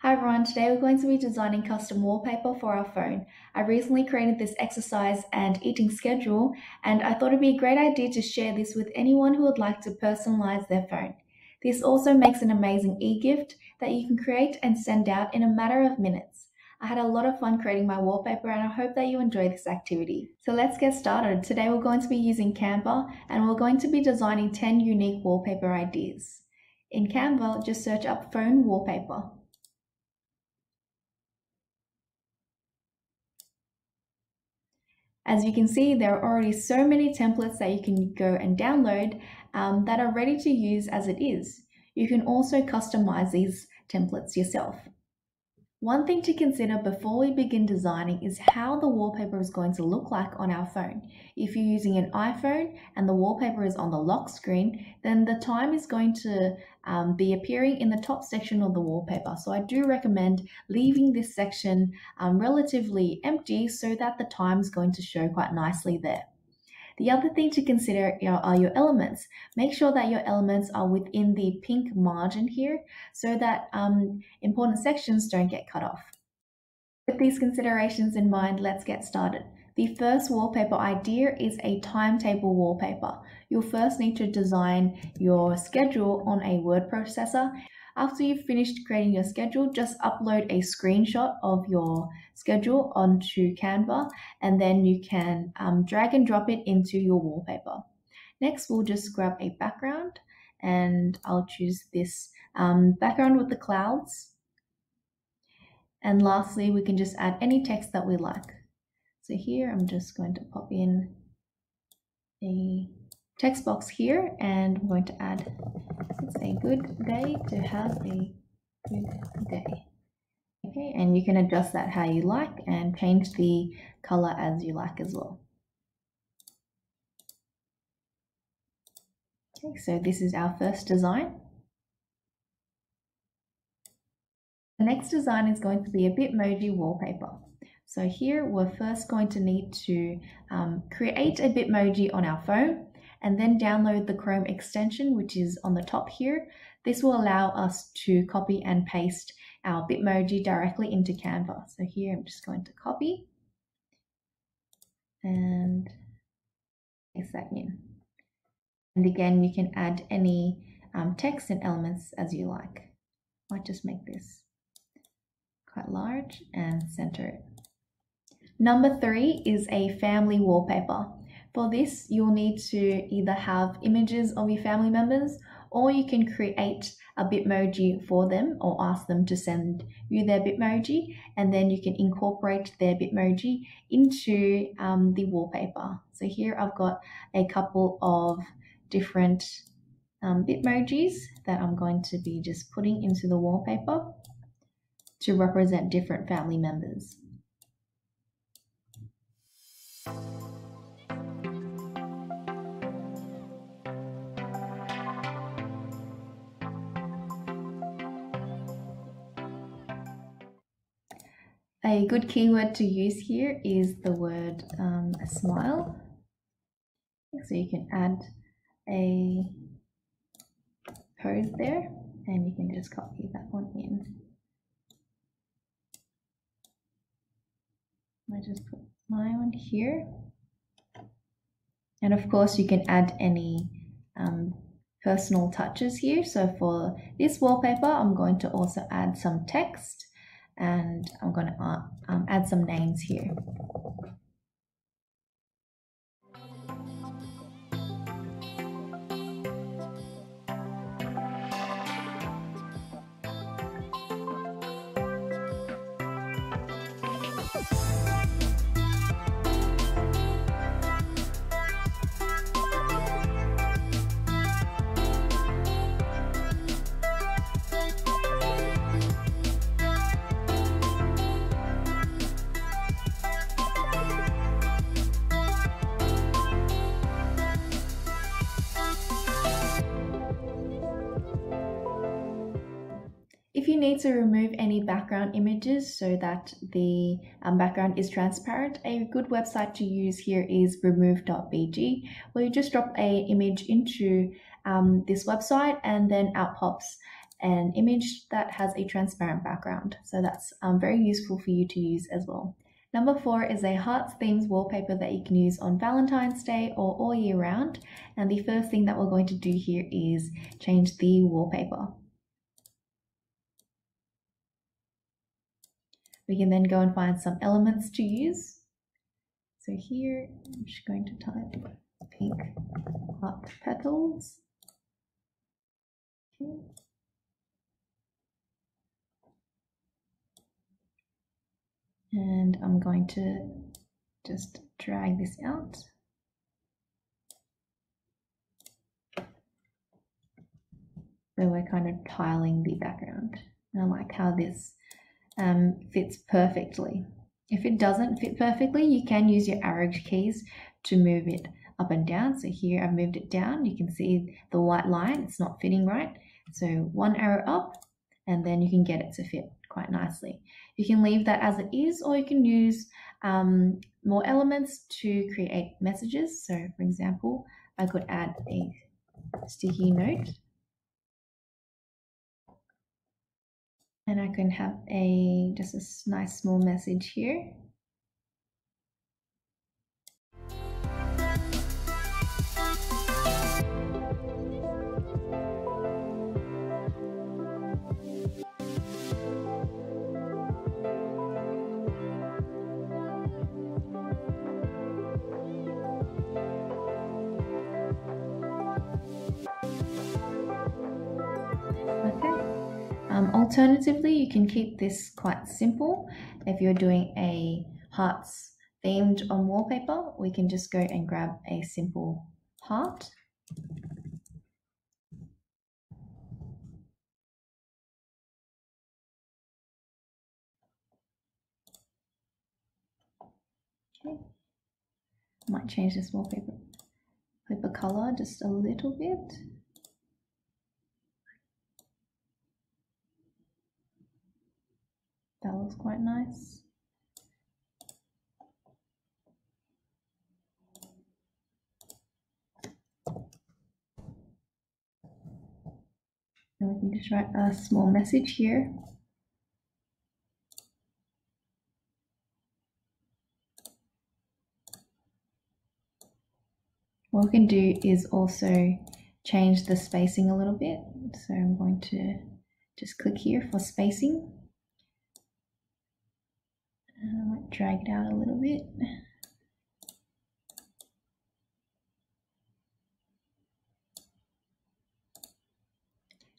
Hi everyone, today we're going to be designing custom wallpaper for our phone. I recently created this exercise and eating schedule, and I thought it'd be a great idea to share this with anyone who would like to personalize their phone. This also makes an amazing e-gift that you can create and send out in a matter of minutes. I had a lot of fun creating my wallpaper and I hope that you enjoy this activity. So let's get started. Today we're going to be using Canva and we're going to be designing 10 unique wallpaper ideas. In Canva, just search up phone wallpaper. As you can see, there are already so many templates that you can go and download that are ready to use as it is. You can also customize these templates yourself. One thing to consider before we begin designing is how the wallpaper is going to look like on our phone. If you're using an iPhone and the wallpaper is on the lock screen, then the time is going to be appearing in the top section of the wallpaper. So I do recommend leaving this section relatively empty so that the time is going to show quite nicely there. The other thing to consider are your elements. Make sure that your elements are within the pink margin here so that important sections don't get cut off. With these considerations in mind, let's get started. The first wallpaper idea is a timetable wallpaper. You'll first need to design your schedule on a word processor. After you've finished creating your schedule, just upload a screenshot of your schedule onto Canva, and then you can drag and drop it into your wallpaper. Next, we'll just grab a background, and I'll choose this background with the clouds. And lastly, we can just add any text that we like. So here, I'm just going to pop in a text box here, and I'm going to add, it's a good day to have a good day. Okay, and you can adjust that how you like and change the color as you like as well. Okay, so this is our first design. The next design is going to be a Bitmoji wallpaper. So here we're first going to need to create a Bitmoji on our phone and then download the Chrome extension, which is on the top here. This will allow us to copy and paste our Bitmoji directly into Canva. So here I'm just going to copy and paste that in. And again, you can add any text and elements as you like. Might just make this quite large and center it. Number 3 is a family wallpaper. For this, you'll need to either have images of your family members, or you can create a Bitmoji for them or ask them to send you their Bitmoji, and then you can incorporate their Bitmoji into the wallpaper. So here I've got a couple of different Bitmojis that I'm going to be just putting into the wallpaper to represent different family members. A good keyword to use here is the word smile. So you can add a pose there and you can just copy that one in. I just put my one here. And of course you can add any personal touches here. So for this wallpaper, I'm going to also add some text and I'm going to add some names here. If you need to remove any background images so that the background is transparent, a good website to use here is remove.bg, where you just drop an image into this website and then out pops an image that has a transparent background. So that's very useful for you to use as well. Number 4 is a hearts themes wallpaper that you can use on Valentine's Day or all year round. And the first thing that we're going to do here is change the wallpaper. We can then go and find some elements to use. So here, I'm just going to type pink heart petals. Okay. And I'm going to just drag this out. So we're kind of tiling the background. And I like how this fits perfectly. If it doesn't fit perfectly, you can use your arrow keys to move it up and down. So here I've moved it down. You can see the white line, it's not fitting right. So one arrow up, and then you can get it to fit quite nicely. You can leave that as it is, or you can use more elements to create messages. So for example, I could add a sticky note. And I can have just a nice small message here. Alternatively, you can keep this quite simple. If you're doing a hearts themed on wallpaper, we can just go and grab a simple heart. Okay. Might change this wallpaper color just a little bit. That looks quite nice. And we can just write a small message here. What we can do is also change the spacing a little bit. So I'm going to just click here for spacing. And I might drag it out a little bit.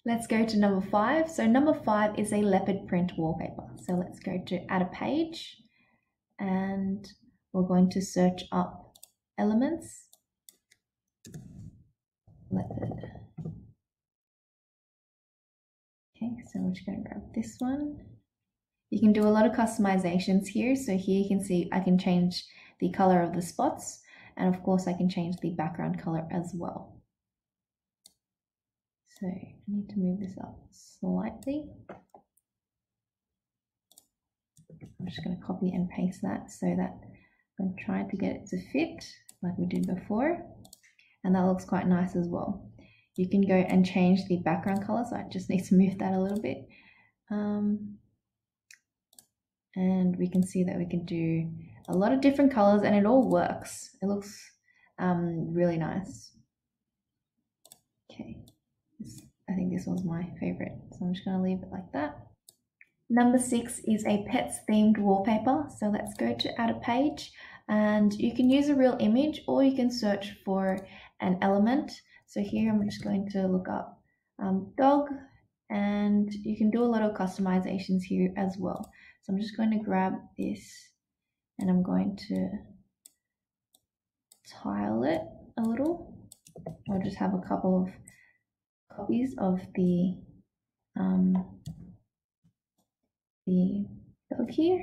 Let's go to number 5. So number 5 is a leopard print wallpaper. So let's go to add a page, and we're going to search up elements. Leopard. Okay, so we're just going to grab this one. You can do a lot of customizations here. So here you can see I can change the color of the spots, and of course I can change the background color as well. So I need to move this up slightly. I'm just going to copy and paste that so that I'm trying to get it to fit like we did before. And that looks quite nice as well. You can go and change the background color, so I just need to move that a little bit. And we can see that we can do a lot of different colors and it all works. It looks really nice. Okay, I think this was my favorite, so I'm just going to leave it like that. Number 6 is a pets themed wallpaper. So let's go to add a page, and you can use a real image or you can search for an element. So here I'm just going to look up dog, and you can do a lot of customizations here as well. So I'm just going to grab this and I'm going to tile it a little. I'll just have a couple of copies of the dog here.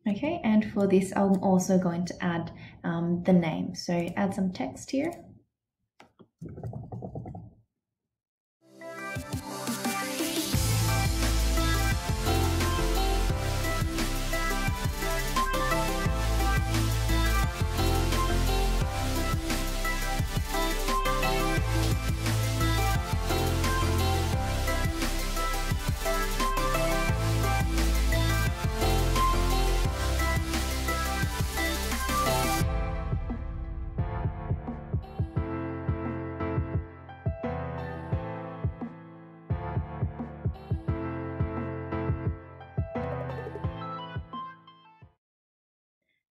Okay, and for this I'm also going to add the name. So add some text here.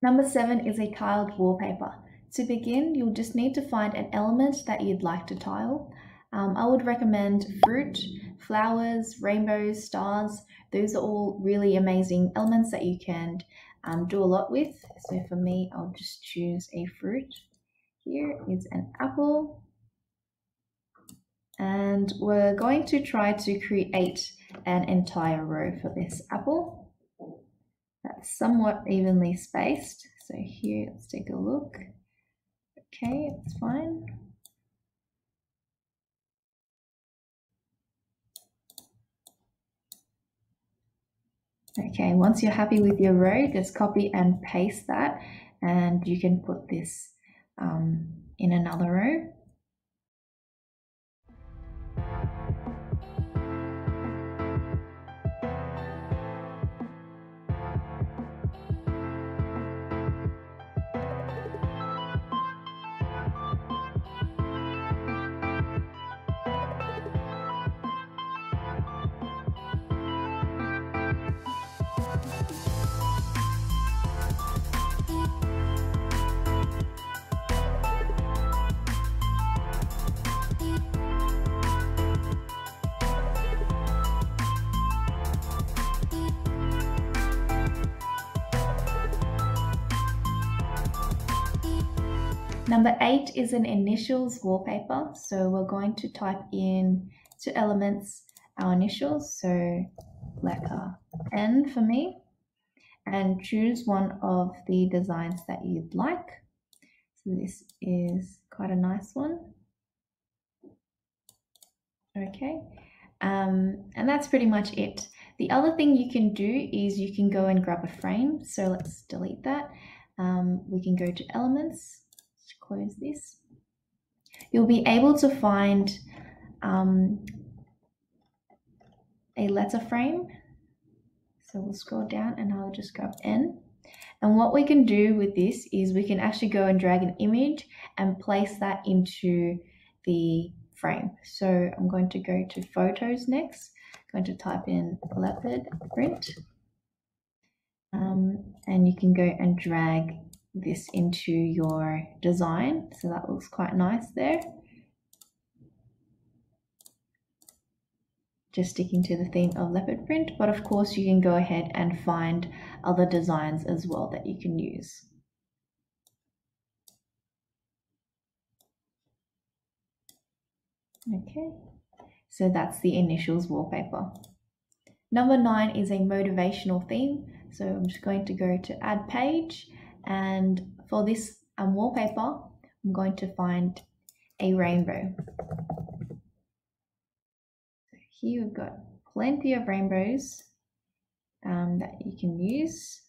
Number 7 is a tiled wallpaper. To begin, you'll just need to find an element that you'd like to tile. I would recommend fruit, flowers, rainbows, stars. Those are all really amazing elements that you can do a lot with. So for me, I'll just choose a fruit. Here is an apple. And we're going to try to create an entire row for this apple. That's somewhat evenly spaced. So here, let's take a look. Okay, it's fine. Okay, once you're happy with your row, just copy and paste that, and you can put this in another row. Number 8 is an Initals wallpaper. So we're going to type in to elements our initials, so letter N for me, and choose one of the designs that you'd like. So this is quite a nice one. Okay, and that's pretty much it. The other thing you can do is you can go and grab a frame. So let's delete that. We can go to elements. Close this. You'll be able to find a letter frame. So we'll scroll down and I'll just grab N. And what we can do with this is we can actually go and drag an image and place that into the frame. So I'm going to go to photos next. I'm going to type in Leopard print. And you can go and drag this into your design. So that looks quite nice there. Just sticking to the theme of leopard print, but of course you can go ahead and find other designs as well that you can use. Okay, so that's the Initals wallpaper. Number 9 is a motivational theme. So I'm just going to go to add page, and for this wallpaper, I'm going to find a rainbow. So here we've got plenty of rainbows that you can use,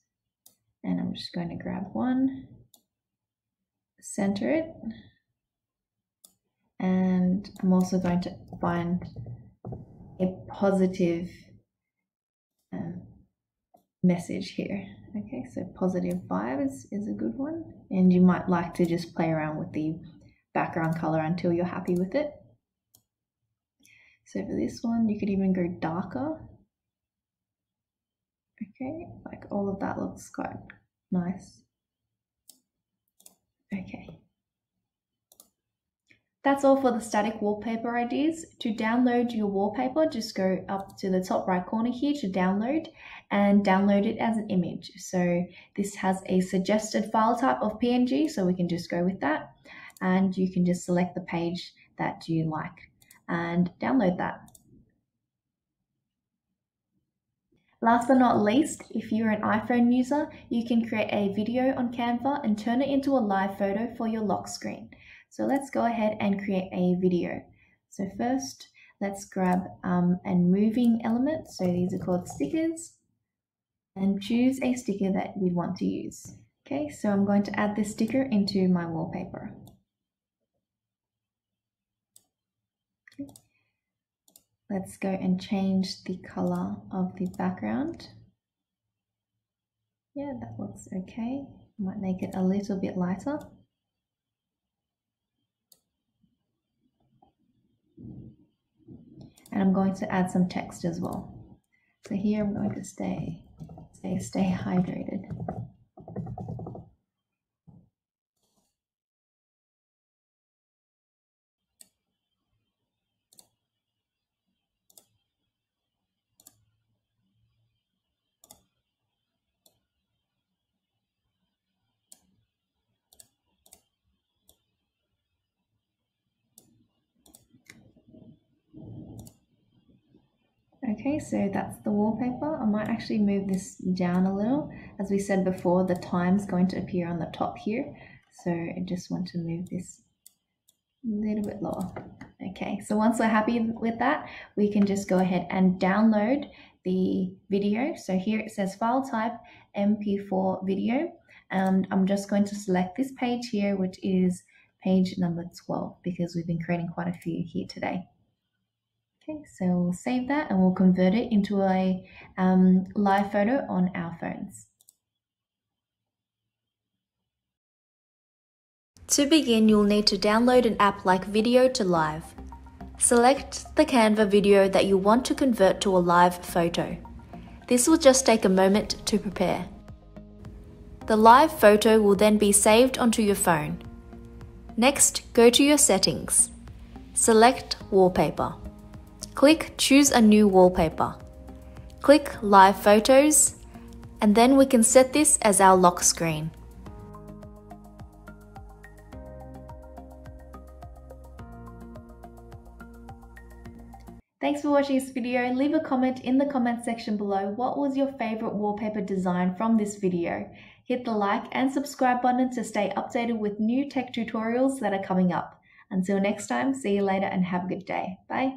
and I'm just going to grab one, center it, and I'm also going to find a positive message here. Okay, so positive vibes is a good one, and you might like to just play around with the background color until you're happy with it. So for this one, you could even go darker. Okay, like all of that looks quite nice. Okay. That's all for the static wallpaper ideas. To download your wallpaper, just go up to the top right corner here to download, and download it as an image. So this has a suggested file type of PNG, so we can just go with that. And you can just select the page that you like and download that. Last but not least, if you're an iPhone user, you can create a video on Canva and turn it into a live photo for your lock screen. So let's go ahead and create a video. So first, let's grab a moving element. So these are called stickers, and choose a sticker that we want to use. Okay, so I'm going to add this sticker into my wallpaper. Okay. Let's go and change the color of the background. Yeah, that looks okay. Might make it a little bit lighter. And I'm going to add some text as well. So here I'm going to stay hydrated. Okay, so that's the wallpaper. I might actually move this down a little. As we said before, the time's going to appear on the top here. So I just want to move this a little bit lower. Okay, so once we're happy with that, we can just go ahead and download the video. So here it says file type MP4 video, and I'm just going to select this page here, which is page number 12, because we've been creating quite a few here today. Okay, so we'll save that and we'll convert it into a live photo on our phones. To begin, you'll need to download an app like Video to Live. Select the Canva video that you want to convert to a live photo. This will just take a moment to prepare. The live photo will then be saved onto your phone. Next, go to your settings. Select Wallpaper. Click Choose a new wallpaper. Click Live Photos, and then we can set this as our lock screen. Thanks for watching this video. Leave a comment in the comment section below. What was your favorite wallpaper design from this video? Hit the like and subscribe button to stay updated with new tech tutorials that are coming up. Until next time, see you later and have a good day. Bye.